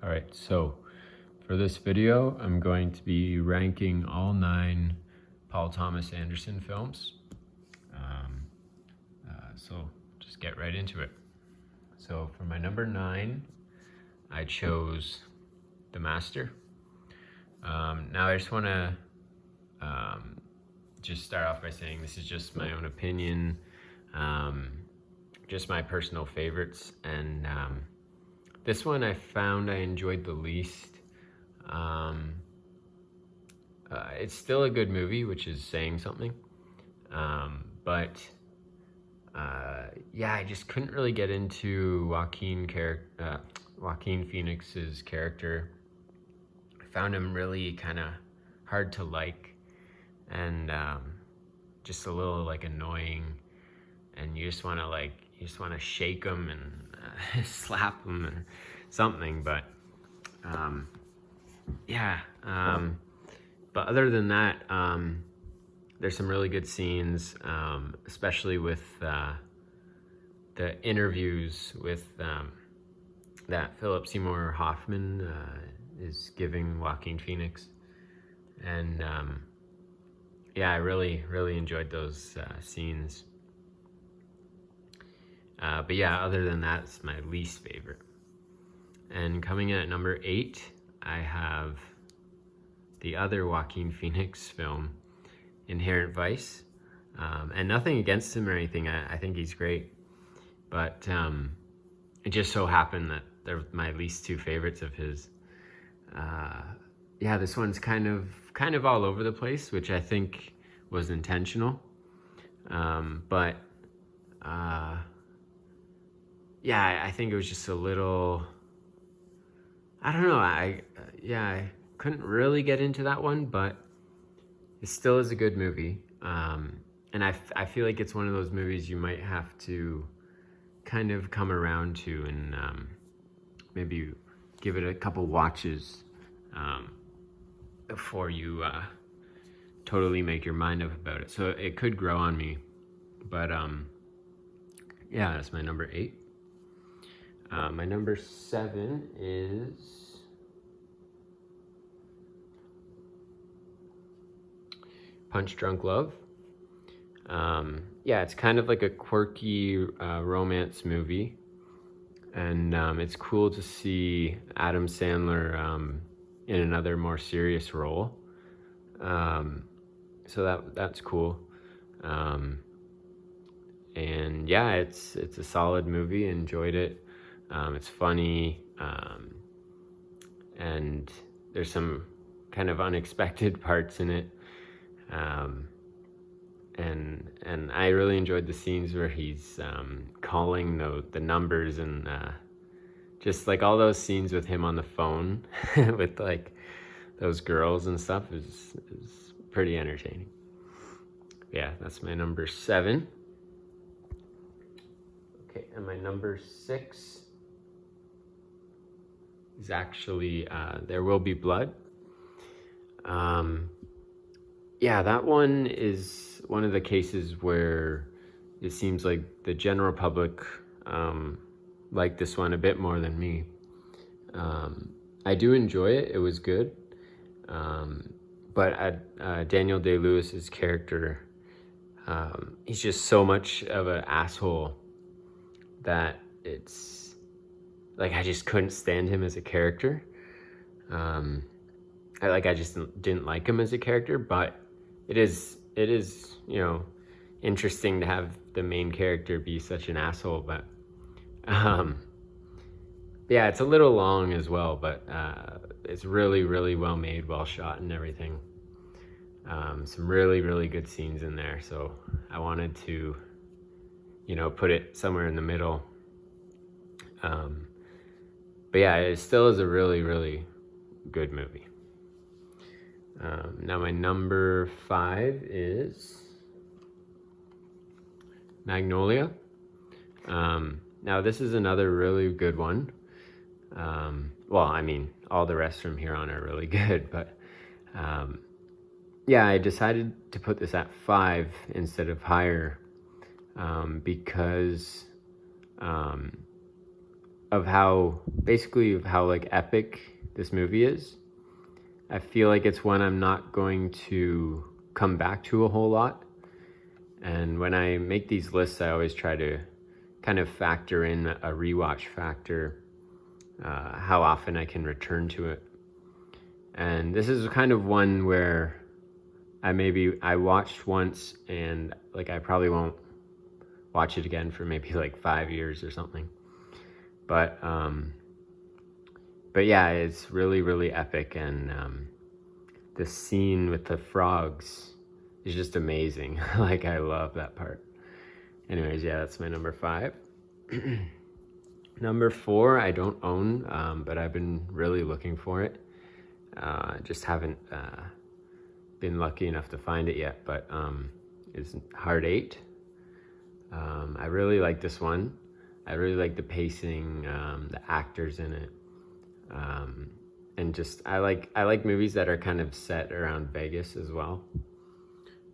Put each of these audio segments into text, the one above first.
All right, so for this video, I'm going to be ranking all 9 Paul Thomas Anderson films. So just get right into it. So for my number 9, I chose The Master. Now I just want to just start off by saying this is just my own opinion, just my personal favorites, and this one I found I enjoyed the least. It's still a good movie, which is saying something, but yeah, I just couldn't really get into Joaquin Phoenix's character. I found him really kind of hard to like, and just a little like annoying, and you just want to shake him and slap him or something. But yeah, but other than that, there's some really good scenes, especially with the interviews with that Philip Seymour Hoffman is giving Joaquin Phoenix, and yeah, I really enjoyed those scenes. But yeah, other than that, it's my least favorite. And coming in at number 8, I have the other Joaquin Phoenix film, Inherent Vice. And nothing against him or anything, I think he's great. But it just so happened that they're my least 2 favorites of his. Yeah, this one's kind of all over the place, which I think was intentional. But yeah, I think it was just a little, I don't know, I couldn't really get into that one, but it still is a good movie. And I feel like it's one of those movies you might have to kind of come around to and maybe give it a couple watches before you totally make your mind up about it. So it could grow on me, but yeah, that's my number 8. My number 7 is Punch Drunk Love. Yeah, it's kind of like a quirky romance movie, and it's cool to see Adam Sandler in another more serious role. So that's cool. And yeah, it's a solid movie. Enjoyed it. It's funny, and there's some kind of unexpected parts in it. And I really enjoyed the scenes where he's calling the numbers, and just like all those scenes with him on the phone with like those girls and stuff is pretty entertaining. Yeah, that's my number 7. Okay, and my number 6 is actually There Will Be Blood. Yeah, that one is one of the cases where it seems like the general public liked this one a bit more than me. I do enjoy it. It was good. But Daniel Day-Lewis's character, he's just so much of an asshole that it's like I just couldn't stand him as a character. I just didn't like him as a character, but it is interesting to have the main character be such an asshole. But yeah, it's a little long as well, but it's really well made, well shot, and everything. Some really good scenes in there, so I wanted to put it somewhere in the middle. But yeah, it still is a really good movie. Now my number 5 is Magnolia. Now this is another really good one. Well, I mean, all the rest from here on are really good, but yeah, I decided to put this at 5 instead of higher, because of how like epic this movie is. I feel like it's one I'm not going to come back to a whole lot. And when I make these lists, I always try to kind of factor in a rewatch factor, how often I can return to it. And this is kind of one where I watched once and like I probably won't watch it again for maybe like 5 years or something. But yeah, it's really, really epic, and the scene with the frogs is just amazing. Like, I love that part. Anyways, yeah, that's my number 5. Number 4, I don't own, but I've been really looking for it. Just haven't been lucky enough to find it yet, but is Hard 8. I really like this one. I really like the pacing, the actors in it, and just I like movies that are kind of set around Vegas as well.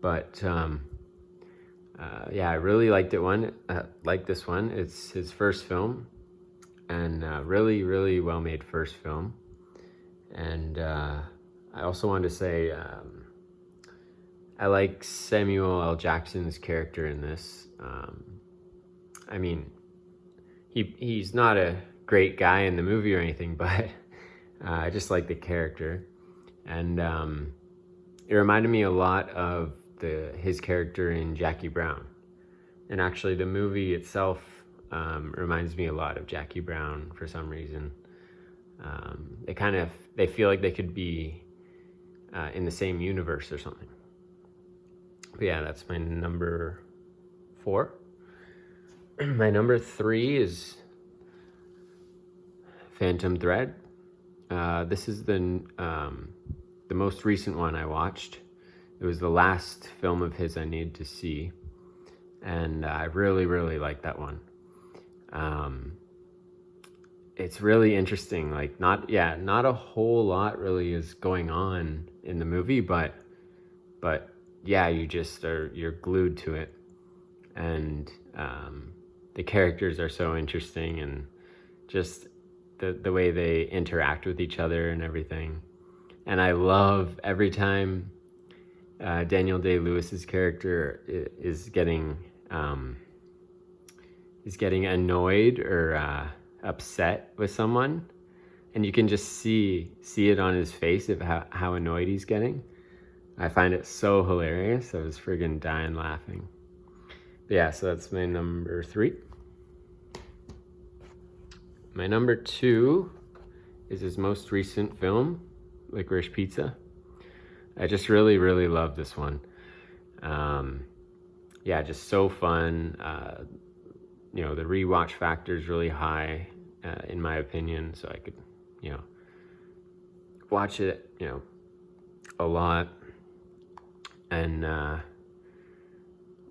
But yeah, I really liked this one. It's his first film, and really, really well made first film. And I also wanted to say I like Samuel L. Jackson's character in this. I mean, he's not a great guy in the movie or anything, but I just like the character. And it reminded me a lot of his character in Jackie Brown. And actually the movie itself reminds me a lot of Jackie Brown for some reason. They feel like they could be in the same universe or something. But yeah, that's my number 4. My number 3 is Phantom Thread. This is the most recent one I watched. It was the last film of his I needed to see, and I really, really liked that one. It's really interesting. Like, not a whole lot really is going on in the movie, but yeah, you're glued to it, and the characters are so interesting, and just the way they interact with each other and everything. And I love every time Daniel Day-Lewis's character is getting annoyed or upset with someone, and you can just see it on his face of how annoyed he's getting. I find it so hilarious. I was friggin' dying laughing. But yeah, so that's my number 3. My number 2 is his most recent film, Licorice Pizza. I just really, really love this one. Yeah, just so fun. The rewatch factor is really high, in my opinion, so I could, watch it, a lot. And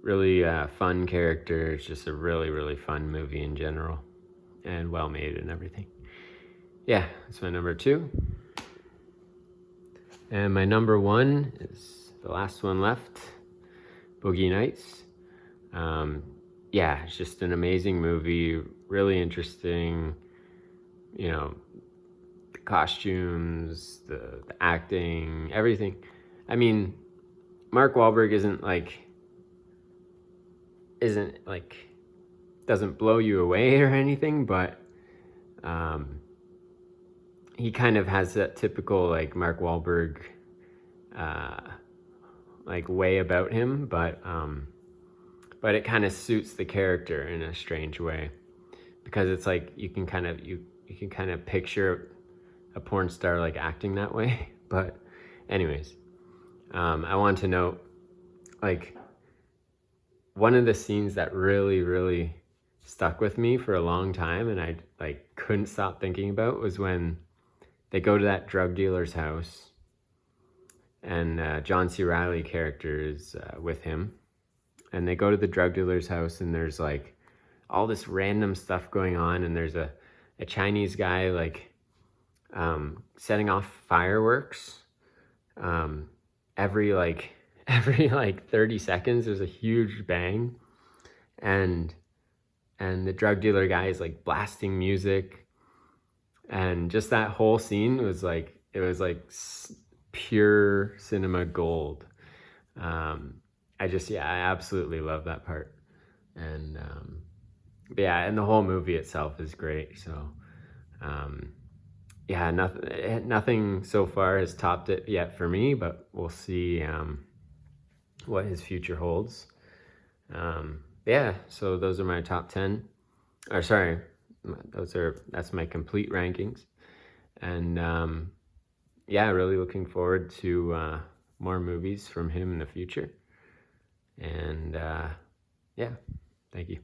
really fun character. It's just a really, really fun movie in general, and well made and everything. Yeah, that's my number 2. And my number 1 is the last one left, Boogie Nights. Yeah, it's just an amazing movie, really interesting. The costumes, the acting, everything. I mean, Mark Wahlberg doesn't blow you away or anything, but he kind of has that typical Mark Wahlberg way about him, but it kind of suits the character in a strange way, because it's you can kind of picture a porn star acting that way. But anyways, I want to note one of the scenes that really, really stuck with me for a long time, and I couldn't stop thinking about, was when they go to that drug dealer's house, and John C. Reilly character is with him, and they go to the drug dealer's house, and there's all this random stuff going on, and there's a Chinese guy setting off fireworks. Every 30 seconds there's a huge bang, and the drug dealer guy is blasting music, And just that whole scene was like, it was like pure cinema gold. I absolutely love that part. And yeah, and the whole movie itself is great. So yeah, nothing so far has topped it yet for me, but we'll see what his future holds. Yeah, so those are my top 10. Or sorry, that's my complete rankings. And yeah, really looking forward to more movies from him in the future. And yeah, thank you.